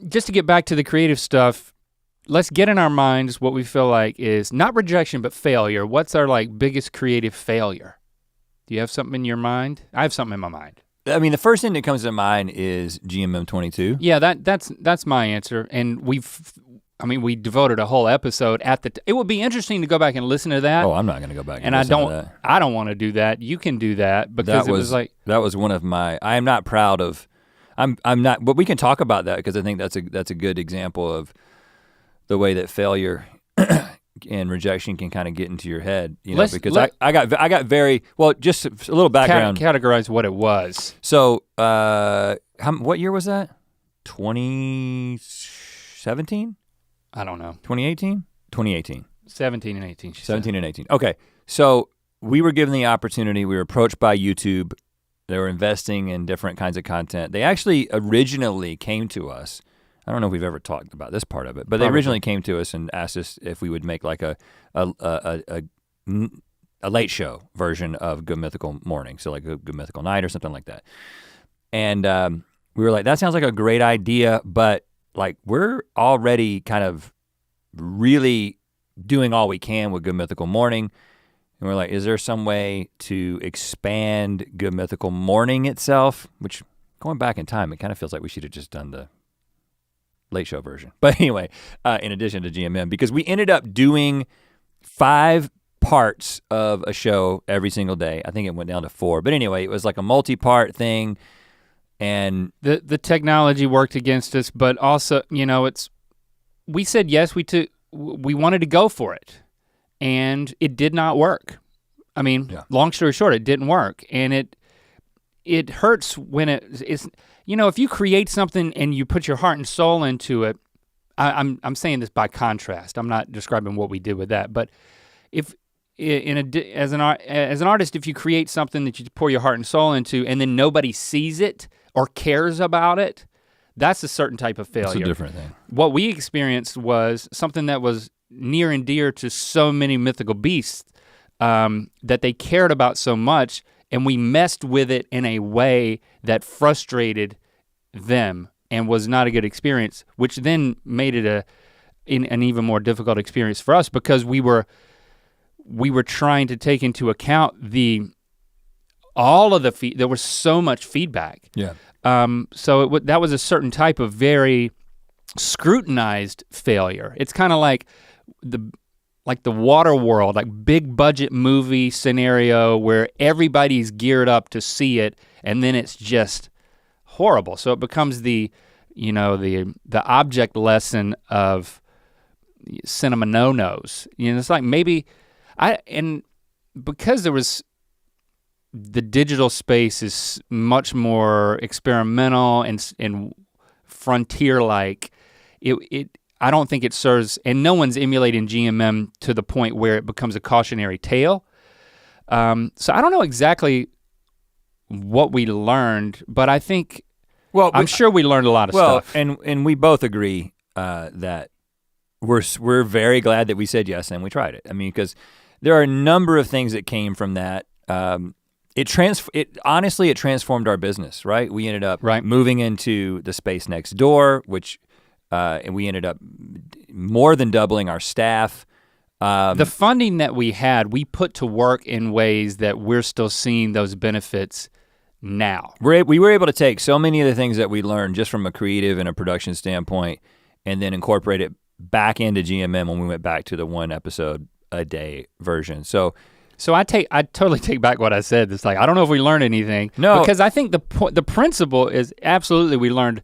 just to get back to the creative stuff, let's get in our minds what we feel like is not rejection, but failure. What's our like biggest creative failure? Do you have something in your mind? I have something in my mind. I mean, the first thing that comes to mind is GMM 22. Yeah, that's my answer. And we devoted a whole episode it would be interesting to go back and listen to that. Oh, I'm not gonna go back and I listen to that. I don't want to do that. You can do that because that was one of my, I am not proud of, I'm not, but we can talk about that because I think that's a good example of the way that failure and rejection can kind of get into your head, because I got very, well, just a little background. Categorize what it was. So, what year was that? 2017? I don't know. 2018? 2018. 17 and 18. 17 and 18. Okay, so we were given the opportunity, we were approached by YouTube. They were investing in different kinds of content. They actually originally came to us. I don't know if we've ever talked about this part of it, but Probably. They originally came to us and asked us if we would make like a late show version of Good Mythical Morning, so like a Good Mythical Night or something like that. And we were like, that sounds like a great idea, but like we're already kind of really doing all we can with Good Mythical Morning. And we're like, is there some way to expand Good Mythical Morning itself? Which, going back in time, it kind of feels like we should have just done the late show version. But anyway, in addition to GMM, because we ended up doing 5 parts of a show every single day. I think it went down to 4, but anyway, it was like a multi-part thing. And the technology worked against us, but also, we said yes, we wanted to go for it, and it did not work. I mean, Long story short, it didn't work, and it hurts when it's, if you create something and you put your heart and soul into it. I'm saying this by contrast. I'm not describing what we did with that, but if as an artist, if you create something that you pour your heart and soul into, and then nobody sees it or cares about it, that's a certain type of failure. It's a different thing. What we experienced was something that was near and dear to so many mythical beasts that they cared about so much, and we messed with it in a way that frustrated them and was not a good experience, which then made it an even more difficult experience for us because we were trying to take into account there was so much feedback. Yeah. So that was a certain type of very scrutinized failure. It's kind of like the Water World, like big budget movie scenario where everybody's geared up to see it, and then it's just horrible. So it becomes the object lesson of cinema no-nos. It's like because there was, the digital space is much more experimental and frontier-like. I don't think it serves, and no one's emulating GMM to the point where it becomes a cautionary tale. So I don't know exactly what we learned, but I think, I'm sure we learned a lot of stuff. And we both agree that we're very glad that we said yes and we tried it. I mean, because there are a number of things that came from that. It honestly transformed our business, right? We ended up moving into the space next door, which and we ended up more than doubling our staff. The funding that we had, we put to work in ways that we're still seeing those benefits now. We were able to take so many of the things that we learned just from a creative and a production standpoint and then incorporate it back into GMM when we went back to the 1 episode a day version. So I totally take back what I said. It's like, I don't know if we learned anything. No. Because I think the principle is absolutely we learned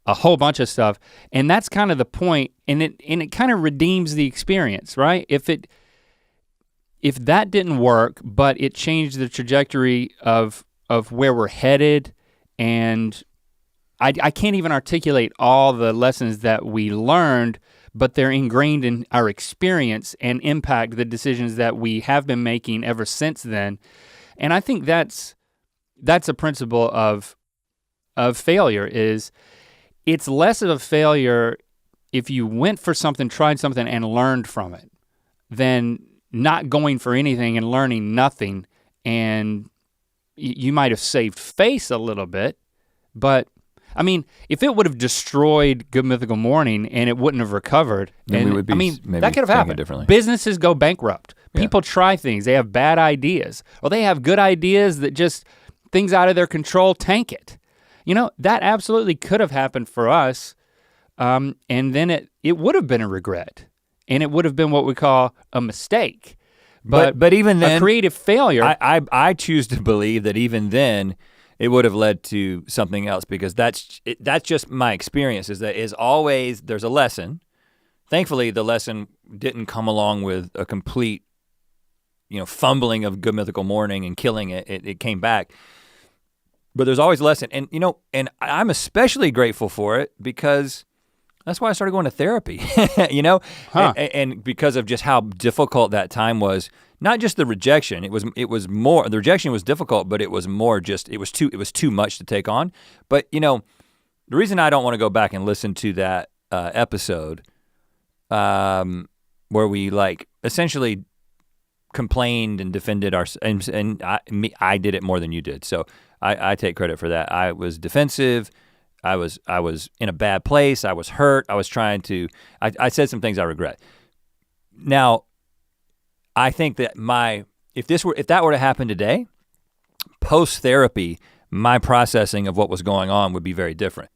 a whole bunch of stuff, and that's kind of the point, and it kind of redeems the experience, right? If that didn't work, but it changed the trajectory of where we're headed, and I can't even articulate all the lessons that we learned, but they're ingrained in our experience and impact the decisions that we have been making ever since then. And I think that's a principle of failure is, it's less of a failure if you went for something, tried something, and learned from it, than not going for anything and learning nothing. And you might have saved face a little bit, but I mean, if it would have destroyed Good Mythical Morning and it wouldn't have recovered, then we would be that could have happened. Differently. Businesses go bankrupt. People try things, they have bad ideas, or they have good ideas that just, things out of their control tank it. You know, that absolutely could have happened for us, and then it would have been a regret, and it would have been what we call a mistake. But even then, a creative failure. I choose to believe that even then, it would have led to something else, because that's just my experience, is that is always, there's a lesson. Thankfully, the lesson didn't come along with a complete, fumbling of Good Mythical Morning and killing it. It came back. But there's always a lesson. And and I'm especially grateful for it, because that's why I started going to therapy, and because of just how difficult that time was. Not just the rejection, it was more, the rejection was difficult, but it was more just, it was too much to take on. But the reason I don't want to go back and listen to that episode where we essentially complained and defended I did it more than you did. So I take credit for that. I was defensive. I was in a bad place. I was hurt. I was trying to, I said some things I regret. Now, I think that if that were to happen today, post-therapy, my processing of what was going on would be very different.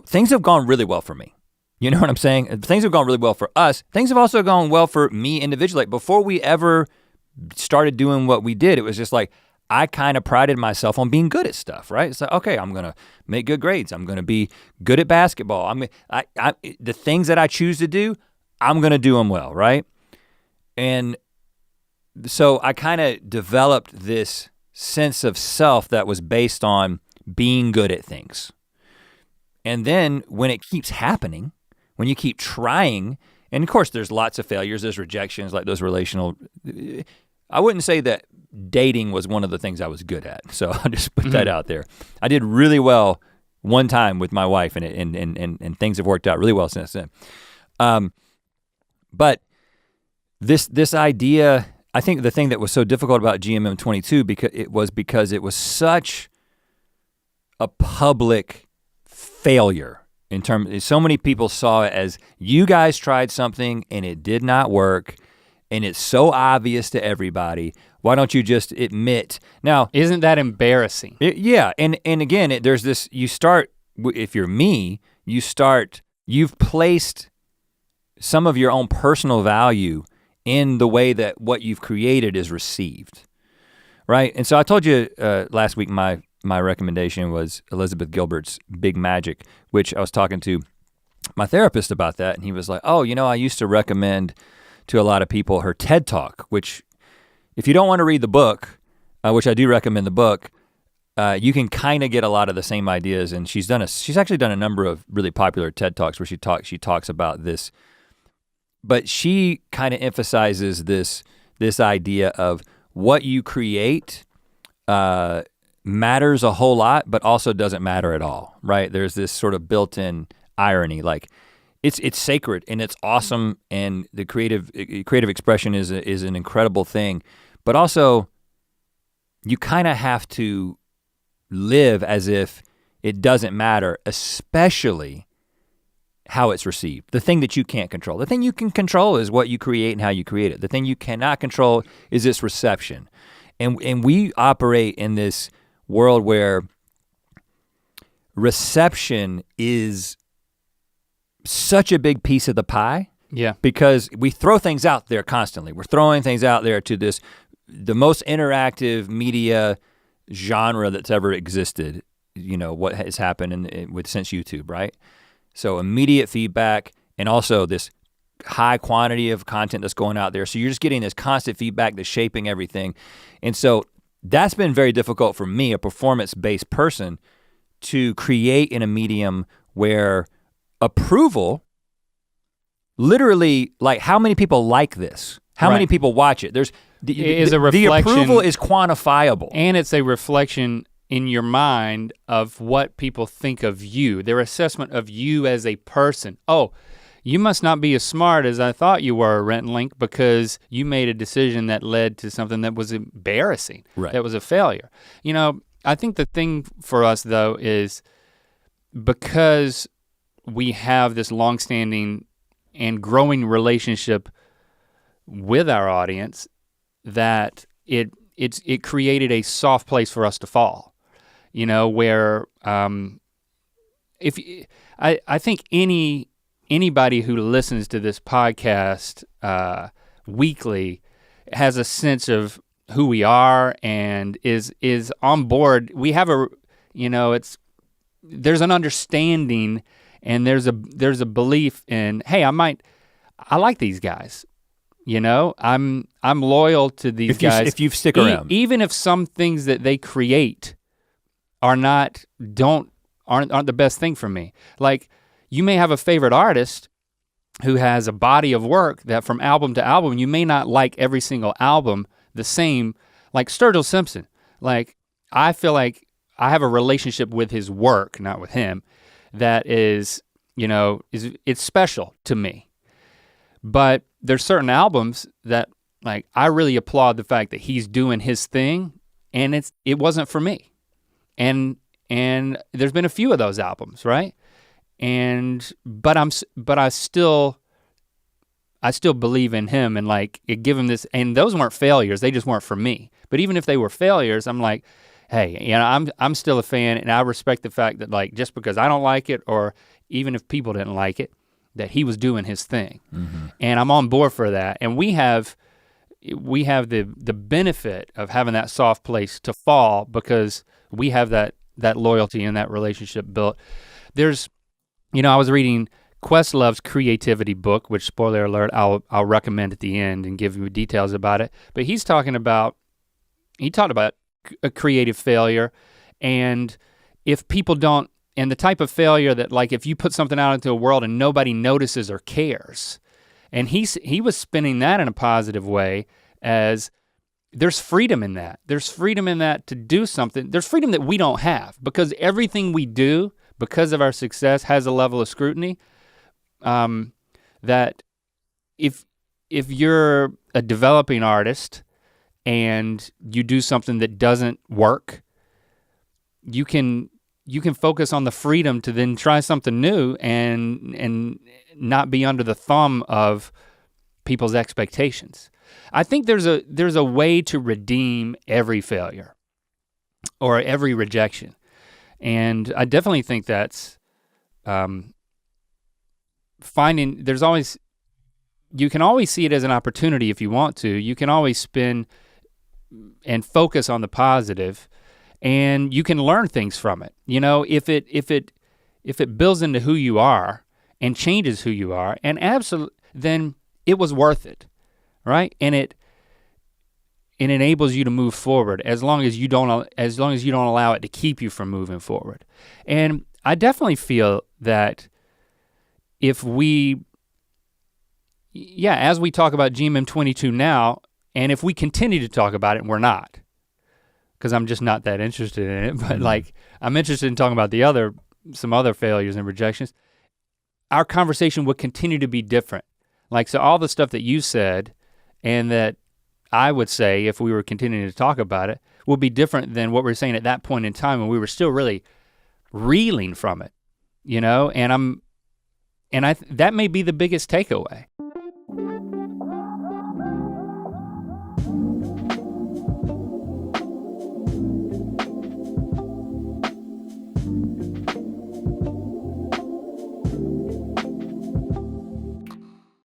Things have gone really well for me. You know what I'm saying? Things have gone really well for us. Things have also gone well for me individually. Before we ever started doing what we did, it was just like, I kind of prided myself on being good at stuff, right? It's like, okay, I'm gonna make good grades. I'm gonna be good at basketball. The things that I choose to do, I'm gonna do them well, right? And so I kind of developed this sense of self that was based on being good at things. And then when it keeps happening, when you keep trying, and of course there's lots of failures, there's rejections, like those relational, I wouldn't say that dating was one of the things I was good at. So I'll just put that out there. I did really well one time with my wife, and things have worked out really well since then. But this idea, I think the thing that was so difficult about GMM 22 because it was such a public failure in terms, so many people saw it as, you guys tried something and it did not work, and it's so obvious to everybody. Why don't you just admit? Now, isn't that embarrassing? Yeah, and again, there's this, you start, if you're me, you've placed some of your own personal value in the way that what you've created is received, right? And so I told you last week my recommendation was Elizabeth Gilbert's Big Magic, which I was talking to my therapist about that, and he was like, oh, I used to recommend to a lot of people her TED Talk, which if you don't want to read the book, which I do recommend the book, you can kind of get a lot of the same ideas, and she's actually done a number of really popular TED Talks where she talks about this. But she kind of emphasizes this idea of what you create matters a whole lot, but also doesn't matter at all, right? There's this sort of built-in irony, like it's sacred and it's awesome, and the creative expression is an incredible thing, but also you kind of have to live as if it doesn't matter, especially how it's received. The thing that you can't control. The thing you can control is what you create and how you create it. The thing you cannot control is its reception. And we operate in this world where reception is such a big piece of the pie. Yeah. Because we throw things out there constantly. We're throwing things out there to the most interactive media genre that's ever existed. What has happened since YouTube, right? So immediate feedback, and also this high quantity of content that's going out there. So you're just getting this constant feedback that's shaping everything. And so that's been very difficult for me, a performance-based person, to create in a medium where approval, literally, like how many people like this? How many people watch it? The approval is quantifiable. And it's a reflection in your mind of what people think of you, their assessment of you as a person. Oh, you must not be as smart as I thought you were, Rhett&Link, because you made a decision that led to something that was embarrassing, right. That was a failure. I think the thing for us though is because we have this longstanding and growing relationship with our audience, that it created a soft place for us to fall. You know, where I think anybody who listens to this podcast weekly has a sense of who we are and is on board. We have there's an understanding and there's a belief in, hey, I like these guys. You know, I'm loyal to these guys. If you stick around. Even if some things that they create aren't the best thing for me. Like, you may have a favorite artist who has a body of work that from album to album, you may not like every single album the same, like Sturgill Simpson. Like, I feel like I have a relationship with his work, not with him, that is, it's special to me. But there's certain albums that, like, I really applaud the fact that he's doing his thing, and it wasn't for me. And there's been a few of those albums, right? But I still believe in him, and like give him this, and those weren't failures, they just weren't for me. But even if they were failures, I'm like, hey, I'm still a fan, and I respect the fact that, like, just because I don't like it, or even if people didn't like it, that he was doing his thing. Mm-hmm. And I'm on board for that. And we have the benefit of having that soft place to fall because we have that loyalty and that relationship built. There's, I was reading Questlove's creativity book, which, spoiler alert, I'll recommend at the end and give you details about it. But he talked about a creative failure, and if people don't, and the type of failure that, like, if you put something out into a world and nobody notices or cares. And he was spinning that in a positive way, as there's freedom in that. There's freedom in that to do something. There's freedom that we don't have, because everything we do, because of our success, has a level of scrutiny that if you're a developing artist and you do something that doesn't work, you can focus on the freedom to then try something new and not be under the thumb of people's expectations. I think there's a way to redeem every failure or every rejection. And I definitely think that's you can always see it as an opportunity if you want to. You can always spin and focus on the positive, and you can learn things from it. If it builds into who you are and changes who you are, and then it was worth it, right? And it enables you to move forward as long as you don't allow it to keep you from moving forward. And I definitely feel that as we talk about GMM 22 now, and if we continue to talk about it, and we're not, because I'm just not that interested in it, but like, I'm interested in talking about some other failures and rejections, our conversation would continue to be different. Like, so all the stuff that you said and that I would say if we were continuing to talk about it would be different than what we were saying at that point in time when we were still really reeling from it, and that may be the biggest takeaway.